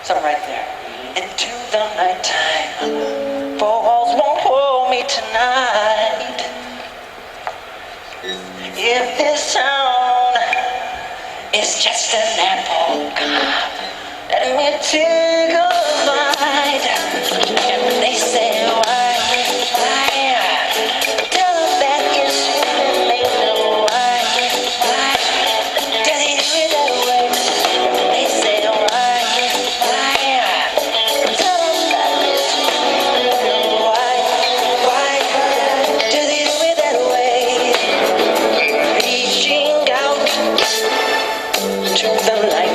Something right there. Into the nighttime, four walls won't hold me tonight. If this town is just an apple cart, let me take a bite. And they say, why? Tell them that it's sweet, they know why? Does he do it that way? They say, why? Tell them that it's sweet, they know why? Does he do it that way? Reaching out to the light.